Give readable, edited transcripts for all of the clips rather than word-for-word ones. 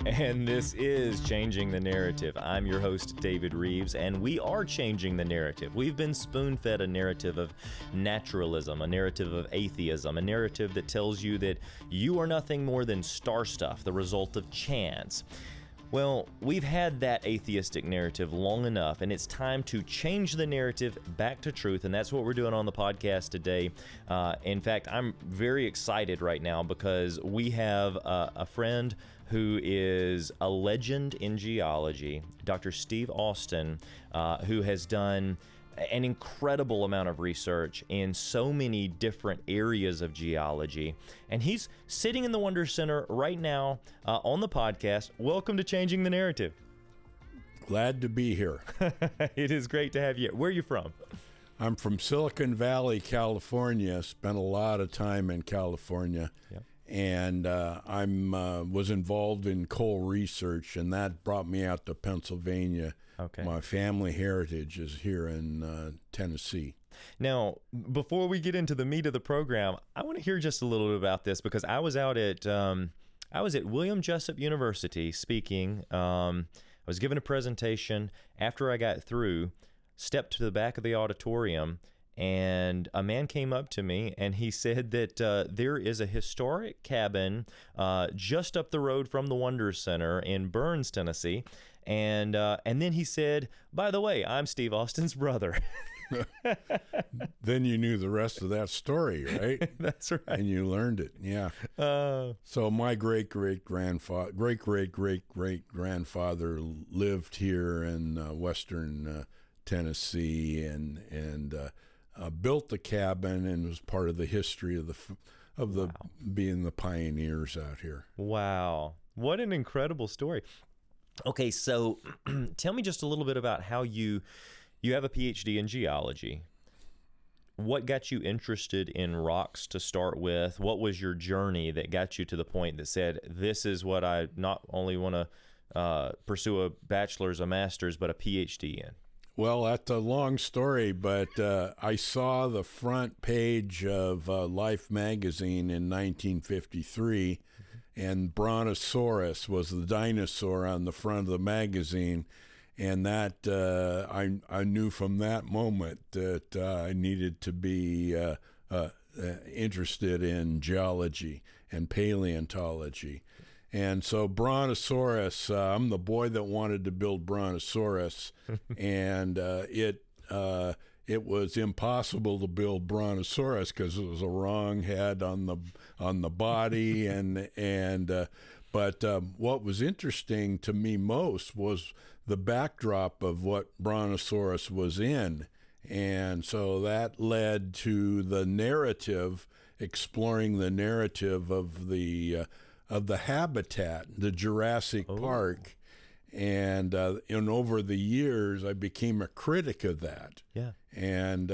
And this is Changing the Narrative. I'm your host, David Rives, and we are changing the narrative. We've been spoon-fed a narrative of naturalism, a narrative of atheism, a narrative that tells you that you are nothing more than star stuff, the result of chance. Well, we've had that atheistic narrative long enough, and it's time to change the narrative back to truth, and that's what we're doing on the podcast today. In fact, I'm very excited right now because we have a friend who is a legend in geology, Dr. Steve Austin, who has done an incredible amount of research in so many different areas of geology. And he's sitting in the Wonder Center right now on the podcast. Welcome to Changing the Narrative. Glad to be here. It is great to have you. Where are you from? I'm from Silicon Valley, California. Spent a lot of time in California. Yep. And I was involved in coal research, and that brought me out to Pennsylvania. Okay. My family heritage is here in Tennessee. Now, before we get into the meat of the program, I want to hear just a little bit about this because I was out at William Jessup University speaking. I was given a presentation. After I got through, stepped to the back of the auditorium, and a man came up to me and he said that there is a historic cabin just up the road from the Wonder Center in Burns, Tennessee. And then he said, by the way, I'm Steve Austin's brother. Then you knew the rest of that story, right? That's right. And you learned it, yeah. So my great-great-grandfather lived here in western Tennessee and built the cabin and was part of the history of wow. Being the pioneers out here. Wow. What an incredible story. Okay, so tell me just a little bit about how you have a PhD in geology. What got you interested in rocks to start with? What was your journey that got you to the point that said, this is what I not only want to pursue a bachelor's, a master's, but a PhD in? Well, that's a long story, but I saw the front page of Life magazine in 1953, and Brontosaurus was the dinosaur on the front of the magazine, and that I knew from that moment that I needed to be interested in geology and paleontology. And so Brontosaurus, I'm the boy that wanted to build Brontosaurus, and it was impossible to build Brontosaurus because it was a wrong head on the body, but what was interesting to me most was the backdrop of what Brontosaurus was in. And so that led to the narrative, exploring the narrative of the habitat, the Jurassic Park, and over the years I became a critic of that. Yeah, and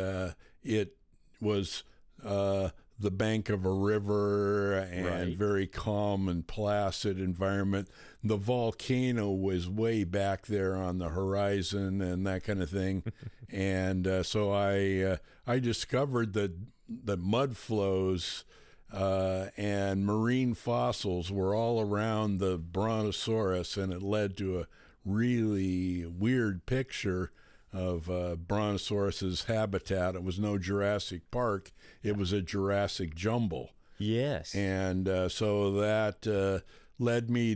it was the bank of a river and right. Very calm and placid environment. The volcano was way back there on the horizon and that kind of thing, and so I discovered that mud flows. And marine fossils were all around the Brontosaurus, and it led to a really weird picture of Brontosaurus's habitat. It was no Jurassic Park; it was a Jurassic jumble. Yes, and so that led me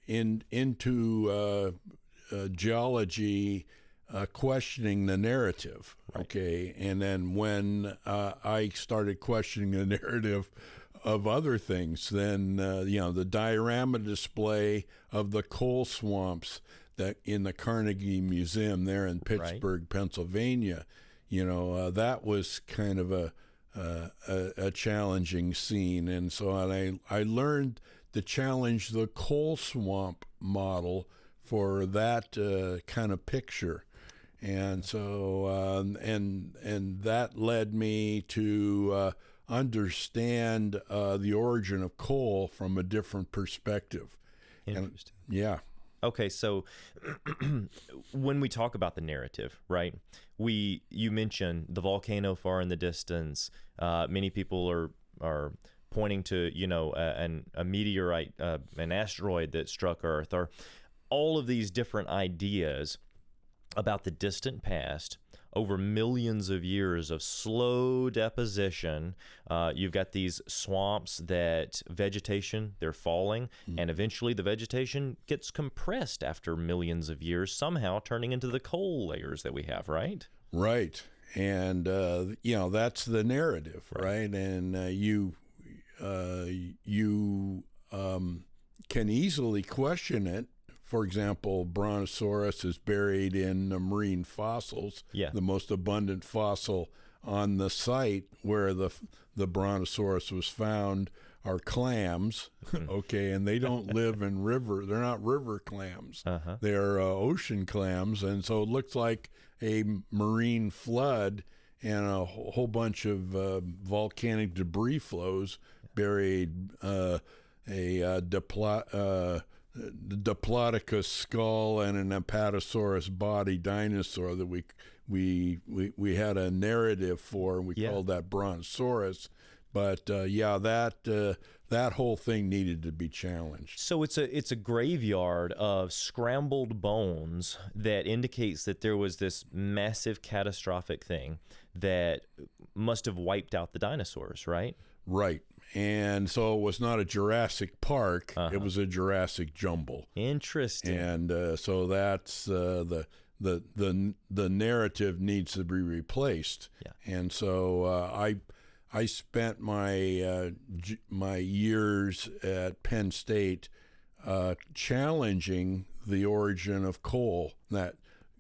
into geology. Questioning the narrative, okay? Right. And then when I started questioning the narrative of other things, then, the diorama display of the coal swamps that in the Carnegie Museum there in Pittsburgh, right. Pennsylvania, that was kind of a challenging scene. And so I learned to challenge the coal swamp model for that kind of picture. And so, and that led me to understand the origin of coal from a different perspective. Interesting. Yeah. Okay, so when we talk about the narrative, right? You mentioned the volcano far in the distance. Many people are pointing to, a meteorite, an asteroid that struck Earth, or all of these different ideas about the distant past over millions of years of slow deposition. You've got these swamps that vegetation, they're falling, and eventually the vegetation gets compressed after millions of years, somehow turning into the coal layers that we have, right? Right. And, that's the narrative, right? And you can easily question it. For example, Brontosaurus is buried in marine fossils. Yeah. The most abundant fossil on the site where the Brontosaurus was found are clams, okay, and they don't live in river. They're not river clams. They're ocean clams, and so it looks like a marine flood and a whole bunch of volcanic debris flows buried the Diplodocus skull and an Apatosaurus body dinosaur that we had a narrative for, and we called that Brontosaurus. But that whole thing needed to be challenged. So it's a graveyard of scrambled bones that indicates that there was this massive catastrophic thing that must have wiped out the dinosaurs, right? Right. And so it was not a Jurassic Park; it was a Jurassic jumble. Interesting. And so that's the narrative needs to be replaced. Yeah. And so I spent my years at Penn State challenging the origin of coal, that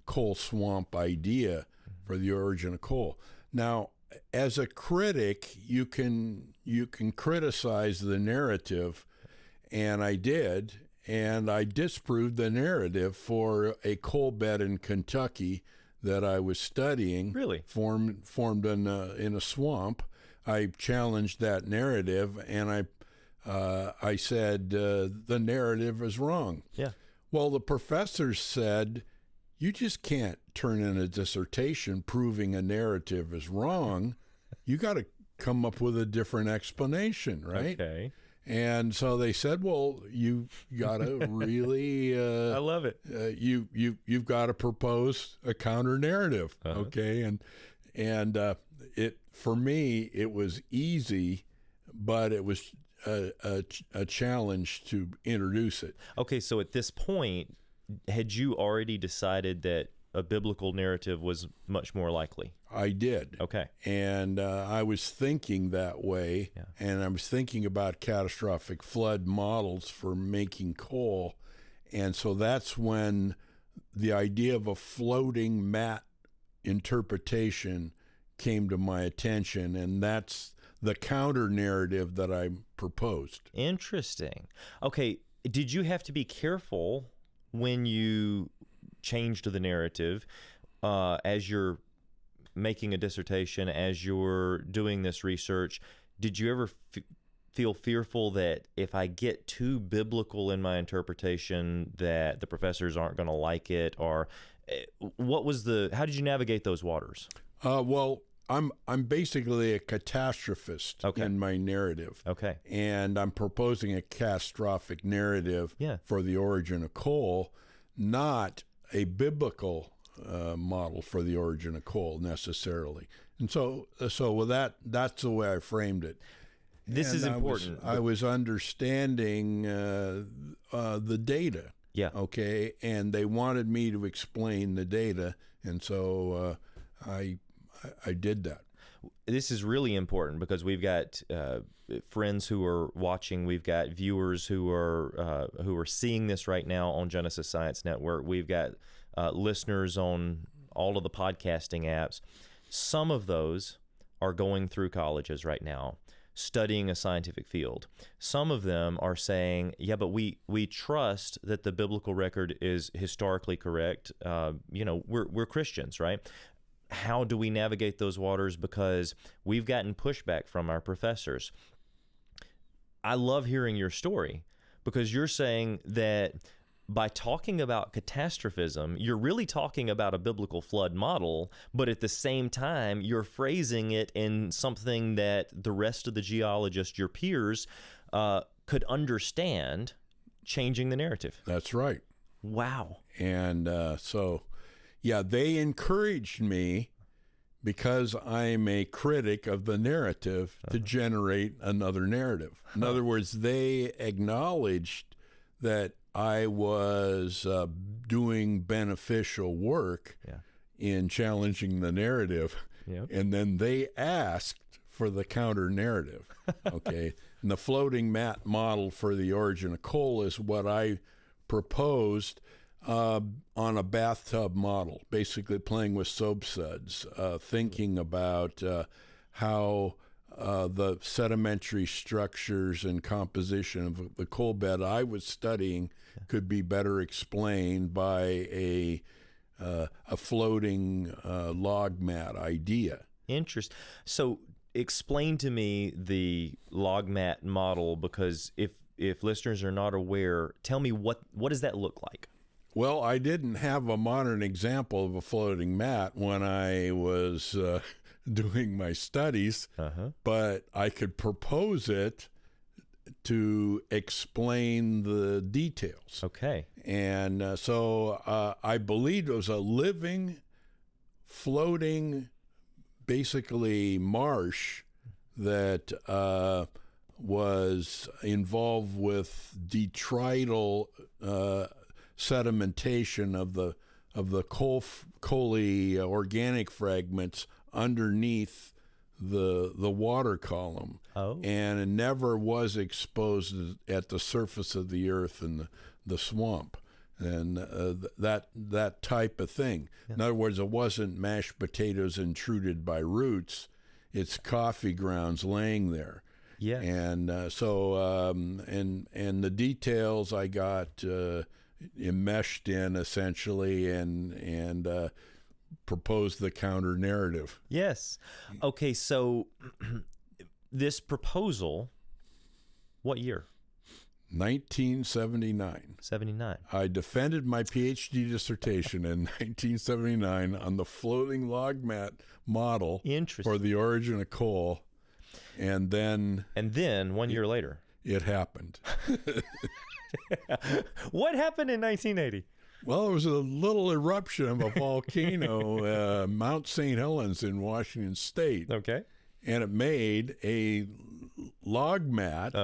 coal swamp idea for the origin of coal. Now, as a critic, you can criticize the narrative, and I did, and I disproved the narrative for a coal bed in Kentucky that I was studying. Really? Formed in a swamp. I challenged that narrative, and I said the narrative is wrong. Yeah. Well, the professors said, you just can't turn in a dissertation proving a narrative is wrong. You got to come up with a different explanation, right? Okay. And so they said, well, you got to really I love it. You've got to propose a counter narrative, okay? And it, for me, it was easy, but it was a challenge to introduce it. Okay, so at this point, had you already decided that a biblical narrative was much more likely? I did. Okay. And I was thinking that way, and I was thinking about catastrophic flood models for making coal. And so that's when the idea of a floating mat interpretation came to my attention, and that's the counter narrative that I proposed. Interesting. Okay, did you have to be careful when you changed the narrative as you're making a dissertation, as you're doing this research? Did you ever feel fearful that if I get too biblical in my interpretation that the professors aren't going to like it? Or how did you navigate those waters? Well, I'm basically a catastrophist in my narrative. Okay. And I'm proposing a catastrophic narrative for the origin of coal, not a biblical model for the origin of coal necessarily. And so with that's the way I framed it. This is important. I was understanding the data. Yeah. Okay. And they wanted me to explain the data, and so I did that. This is really important because we've got friends who are watching. We've got viewers who are seeing this right now on Genesis Science Network. We've got listeners on all of the podcasting apps. Some of those are going through colleges right now, studying a scientific field. Some of them are saying, yeah, but we trust that the biblical record is historically correct. We're Christians, right? How do we navigate those waters? Because we've gotten pushback from our professors. I love hearing your story because you're saying that by talking about catastrophism, you're really talking about a biblical flood model, but at the same time, you're phrasing it in something that the rest of the geologists, your peers, could understand, changing the narrative. That's right. Wow. And they encouraged me, because I'm a critic of the narrative, to generate another narrative. In other words, they acknowledged that I was doing beneficial work in challenging the narrative, and then they asked for the counter narrative. Okay, and the floating mat model for the origin of coal is what I proposed on a bathtub model, basically playing with soap suds, thinking about how the sedimentary structures and composition of the coal bed I was studying could be better explained by a floating log mat idea. Interesting. So explain to me the log mat model, because if listeners are not aware, tell me what does that look like? Well, I didn't have a modern example of a floating mat when I was doing my studies, but I could propose it to explain the details. Okay. And so I believed it was a living, floating, basically marsh that was involved with detrital sedimentation of the coaly organic fragments underneath the water column, and it never was exposed at the surface of the earth and the swamp, and that type of thing. In other words, it wasn't mashed potatoes intruded by roots; it's coffee grounds laying there. Yeah, and and the details I got enmeshed in essentially, and proposed the counter narrative. Yes. Okay, so this proposal, what year? 1979. 79. I defended my PhD dissertation in 1979 on the floating log mat model for the origin of coal, and then 1 year later, it happened. What happened in 1980? Well, it was a little eruption of a volcano, Mount St. Helens in Washington State. Okay. And it made a log mat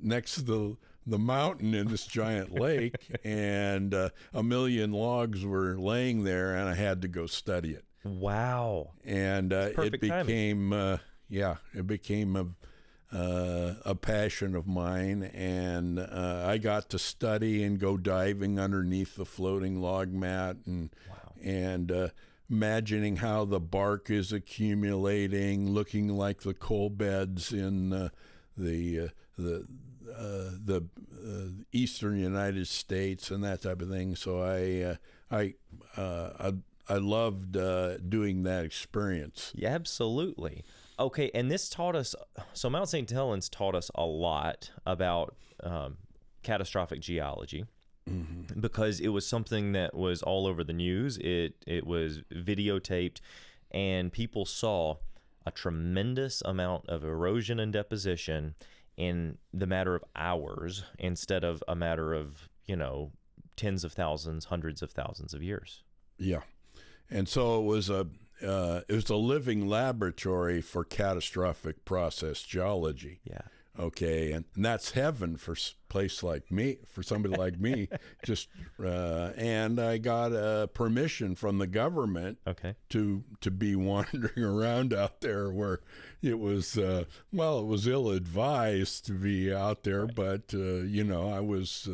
next to the mountain in this giant lake, and 1 million logs were laying there, and I had to go study it. Wow. And it became, a passion of mine, and I got to study and go diving underneath the floating log mat, and imagining how the bark is accumulating, looking like the coal beds in the eastern United States and that type of thing. So I loved doing that experience. Yeah, absolutely. Okay, and this taught us, so Mount St. Helens taught us a lot about catastrophic geology, because it was something that was all over the news. It was videotaped, and people saw a tremendous amount of erosion and deposition in the matter of hours instead of a matter of, tens of thousands, hundreds of thousands of years. Yeah. And so it was a living laboratory for catastrophic process geology. Yeah. Okay, and that's heaven for place like me, for somebody like me. Just and I got permission from the government to be wandering around out there, where it was it was ill-advised to be out there, but I was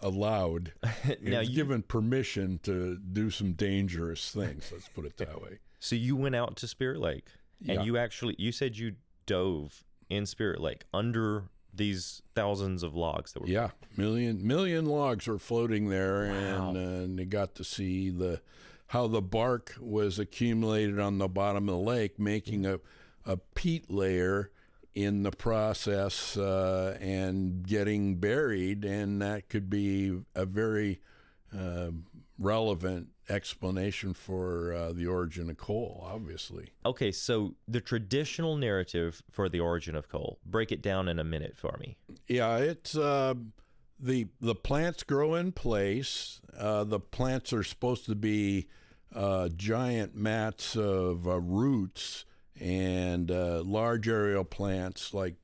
allowed, now given permission to do some dangerous things. Let's put it that way. So you went out to Spirit Lake, and you said you dove in Spirit Lake under these thousands of logs that were million logs were floating there. Wow. And you got to see how the bark was accumulated on the bottom of the lake, making a peat layer in the process and getting buried, and that could be a very relevant explanation for the origin of coal, obviously. Okay, so the traditional narrative for the origin of coal, break it down in a minute for me. Yeah, it's the plants grow in place. The plants are supposed to be giant mats of roots and large aerial plants, like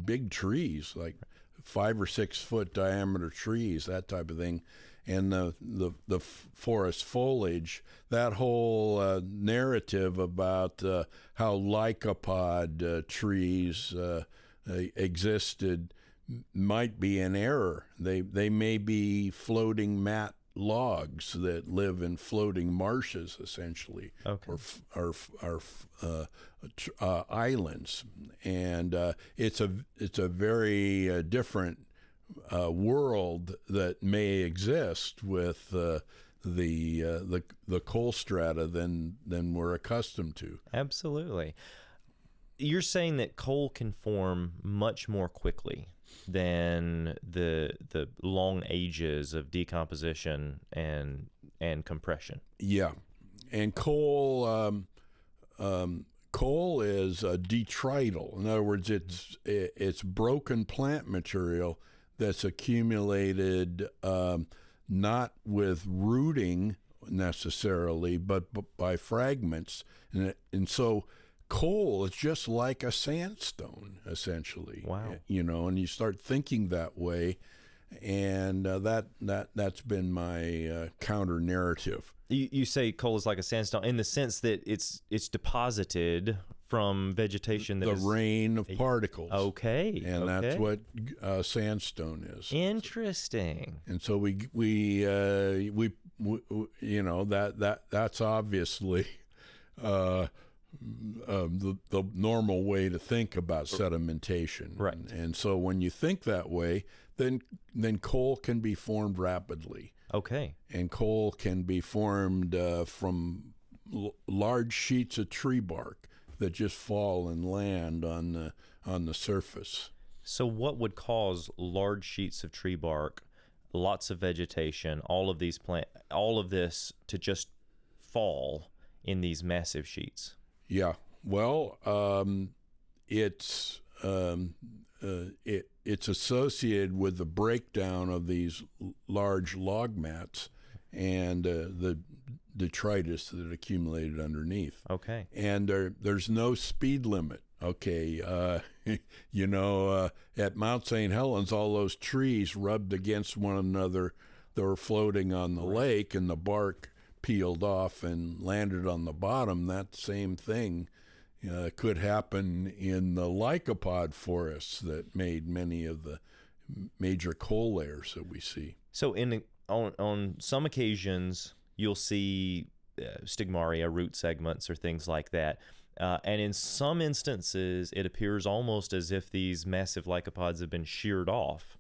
big trees, like 5 or 6 foot diameter trees, that type of thing. And the forest foliage, that whole narrative about how lycopod trees existed might be an error. They may be floating mat logs that live in floating marshes, essentially, Okay. or islands, and it's a very different world that may exist with the coal strata than we're accustomed to. Absolutely. You're saying that coal can form much more quickly than the long ages of decomposition and compression. Yeah, and coal is detrital. In other words, it's broken plant material that's accumulated not with rooting necessarily, but by fragments, and so coal is just like a sandstone, essentially. Wow. And you start thinking that way, and that's been my counter narrative. You say coal is like a sandstone in the sense that it's deposited from vegetation that the is rain of particles. Okay. And that's what sandstone is. Interesting. And so we that's obviously the normal way to think about sedimentation. Right. And so when you think that way, then coal can be formed rapidly. Okay. And coal can be formed from large sheets of tree bark that just fall and land on the surface. So what would cause large sheets of tree bark, lots of vegetation, all of this to just fall in these massive sheets? Yeah. Well, it's associated with the breakdown of these large log mats and the detritus that accumulated underneath. Okay. And there's no speed limit. Okay. At Mount St. Helens, all those trees rubbed against one another that were floating on the lake, and the bark peeled off and landed on the bottom. That same thing could happen in the lycopod forests that made many of the major coal layers that we see. So on some occasions, you'll see stigmaria, root segments, or things like that. And in some instances, it appears almost as if these massive lycopods have been sheared off.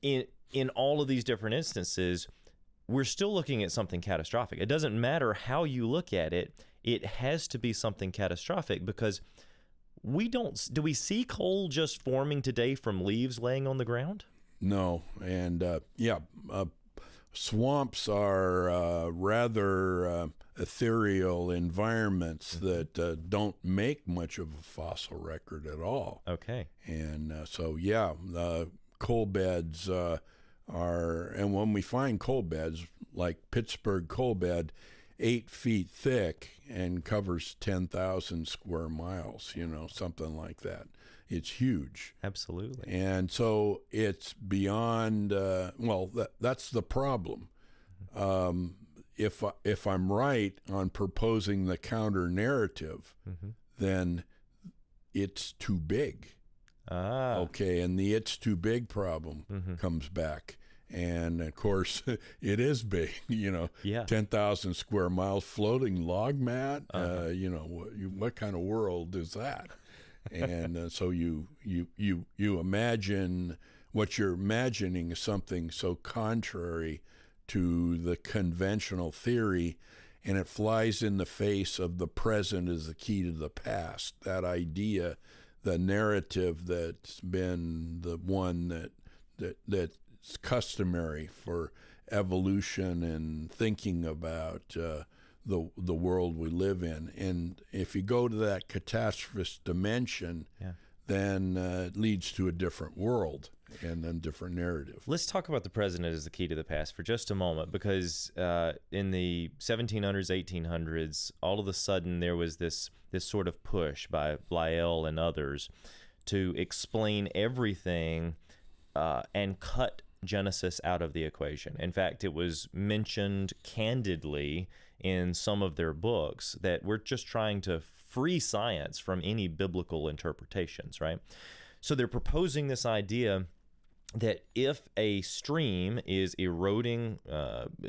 In all of these different instances, we're still looking at something catastrophic. It doesn't matter how you look at it. It has to be something catastrophic, because do we see coal just forming today from leaves laying on the ground? No. And swamps are rather ethereal environments that don't make much of a fossil record at all. Okay. And coal beds and when we find coal beds, like Pittsburgh coal bed, 8 feet thick and covers 10,000 square miles, something like that. It's huge. Absolutely. And so it's beyond, that's the problem. If I'm right on proposing the counter narrative, then it's too big. Okay, and the it's too big problem comes back. And of course, it is big, 10,000 square miles floating log mat. What kind of world is that? And so you imagine, what you're imagining is something so contrary to the conventional theory, and it flies in the face of the present is the key to the past. That idea the narrative that's been the one that's customary for evolution and thinking about the world we live in. And if you go to that catastrophist dimension, then it leads to a different world and then different narrative. Let's talk about the present as the key to the past for just a moment, because in the 1700s, 1800s, all of a sudden there was this sort of push by Lyell and others to explain everything and cut Genesis out of the equation. In fact, it was mentioned candidly in some of their books that we're just trying to free science from any biblical interpretations, right? So they're proposing this idea that if a stream is eroding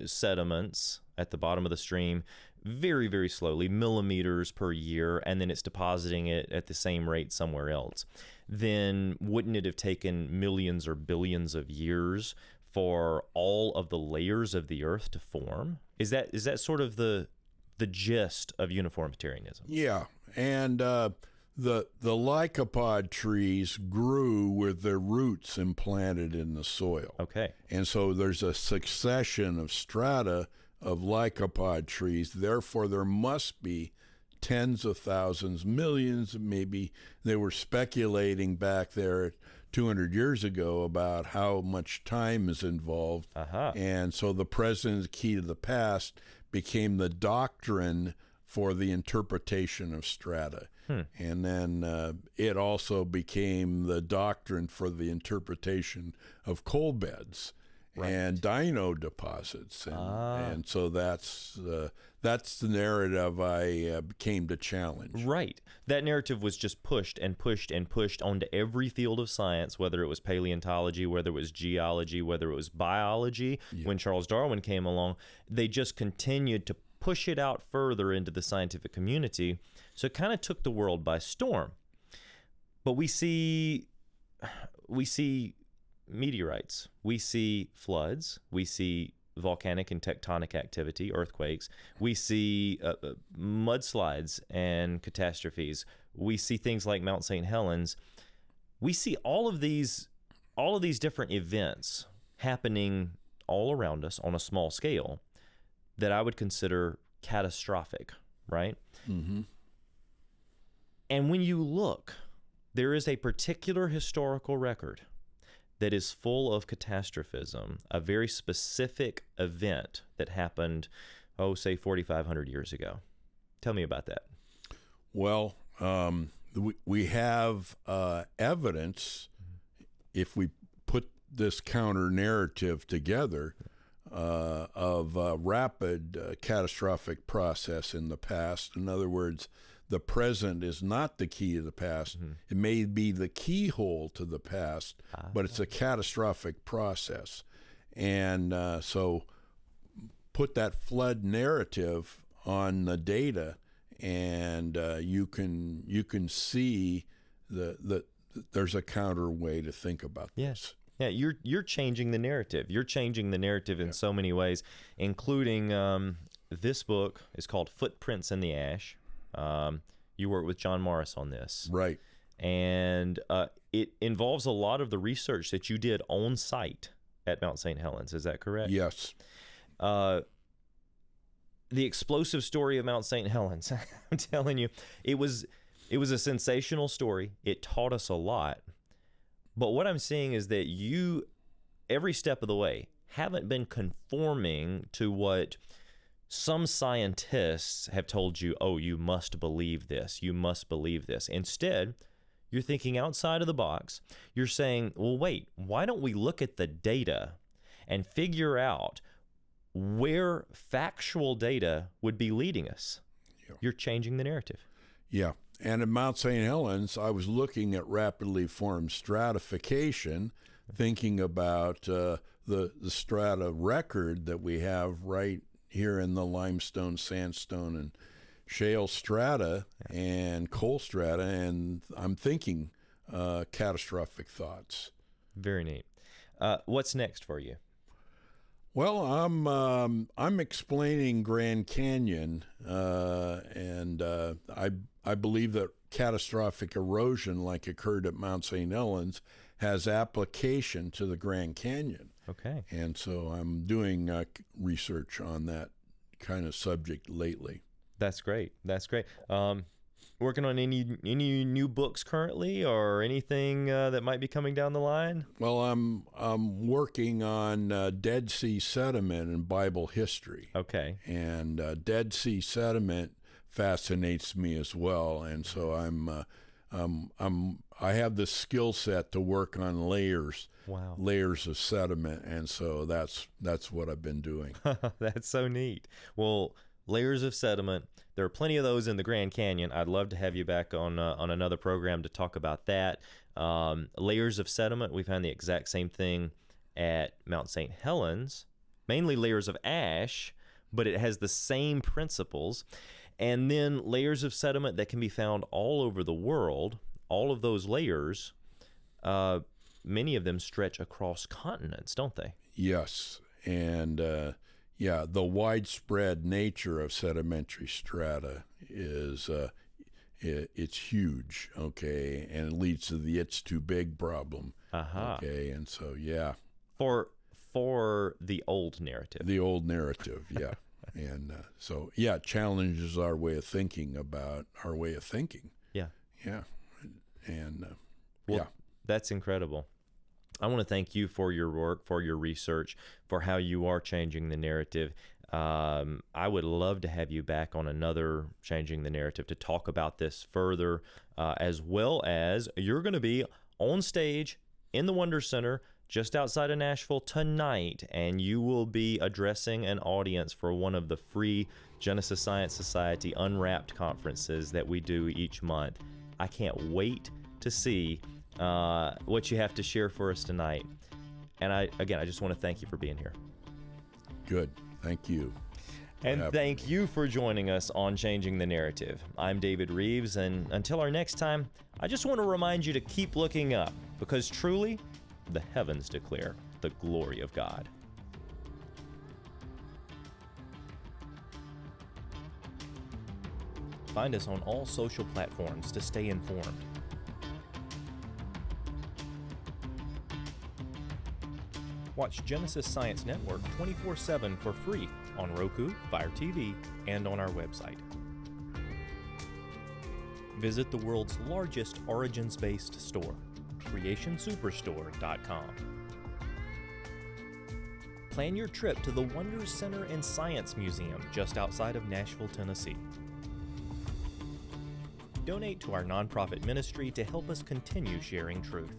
sediments at the bottom of the stream very, very slowly, millimeters per year, and then it's depositing it at the same rate somewhere else, then wouldn't it have taken millions or billions of years for all of the layers of the earth to form? Is that sort of the gist of uniformitarianism? Yeah, and the lycopod trees grew with their roots implanted in the soil. Okay. And so there's a succession of strata of lycopod trees. Therefore, there must be tens of thousands, millions, maybe. They were speculating back there 200 years ago about how much time is involved. And so the present key to the past became the doctrine for the interpretation of strata. And then it also became the doctrine for the interpretation of coal beds and dino deposits. And so that's the narrative I came to challenge. Right. That narrative was just pushed and pushed and pushed onto every field of science, whether it was paleontology, whether it was geology, whether it was biology. When Charles Darwin came along, they just continued to push it out further into the scientific community. So it kind of took the world by storm. But we see meteorites, we see floods, we see volcanic and tectonic activity, earthquakes, we see mudslides and catastrophes, we see things like Mount St. Helens. We see all of these different events happening all around us on a small scale that I would consider catastrophic, right? Mm-hmm. And when you look, there is a particular historical record that is full of catastrophism, a very specific event that happened, say 4,500 years ago. Tell me about that. Well, we have evidence, if we put this counter narrative together, of a rapid catastrophic process in the past. In other words, the present is not the key to the past. It may be the keyhole to the past, but it's a catastrophic process. And so put that flood narrative on the data, and you can see that there's a counter way to think about this. Yeah, you're changing the narrative. You're changing the narrative in so many ways, including this book is called Footprints in the Ash. You work with John Morris on this. Right. And it involves a lot of the research that you did on site at Mount St. Helens. Is that correct? Yes. The explosive story of Mount St. Helens. I'm telling you, it was a sensational story. It taught us a lot. But what I'm seeing is that you, every step of the way, haven't been conforming to what some scientists have told you, oh, you must believe this, you must believe this. Instead, you're thinking outside of the box. You're saying, well, wait, why don't we look at the data and figure out where factual data would be leading us? You're changing the narrative. Yeah. And at Mount St. Helens, I was looking at rapidly formed stratification, thinking about the strata record that we have right here in the limestone, sandstone, and shale strata and coal strata, and I'm thinking catastrophic thoughts. Very neat. What's next for you? Well, I'm explaining Grand Canyon, and I believe that catastrophic erosion like occurred at Mount St. Helens has application to the Grand Canyon. Okay. And so I'm doing research on that kind of subject lately. That's great. That's great. Working on any new books currently, or anything that might be coming down the line? Well, I'm working on Dead Sea sediment and Bible history. Okay. And Dead Sea sediment fascinates me as well, and so I have the skill set to work on layers. Wow. Layers of sediment, and so that's what I've been doing. That's so neat. Well, layers of sediment. There are plenty of those in the Grand Canyon. I'd love to have you back on another program to talk about that. Layers of sediment, we found the exact same thing at Mount St. Helens, mainly layers of ash, but it has the same principles. And then layers of sediment that can be found all over the world. All of those layers, many of them stretch across continents, don't they? Yes, and the widespread nature of sedimentary strata is it's huge, okay, and it leads to the "it's too big" problem. Okay, and so for the old narrative. The old narrative, yeah. And so, it challenges our way of thinking about our way of thinking. Yeah. Yeah. And, That's incredible. I want to thank you for your work, for your research, for how you are changing the narrative. I would love to have you back on another Changing the Narrative to talk about this further, as well as you're going to be on stage in the Wonder Center just outside of Nashville tonight, and you will be addressing an audience for one of the free Genesis Science Society Unwrapped conferences that we do each month. I can't wait to see what you have to share for us tonight. And I just want to thank you for being here. Good. Thank you. And thank you for joining us on Changing the Narrative. I'm David Rives, and until our next time, I just want to remind you to keep looking up, because truly, the heavens declare the glory of God. Find us on all social platforms to stay informed. Watch Genesis Science Network 24/7 for free on Roku, Fire TV, and on our website. Visit the world's largest origins-based store, creationsuperstore.com. Plan your trip to the Wonders Center and Science Museum just outside of Nashville, Tennessee. Donate to our nonprofit ministry to help us continue sharing truth.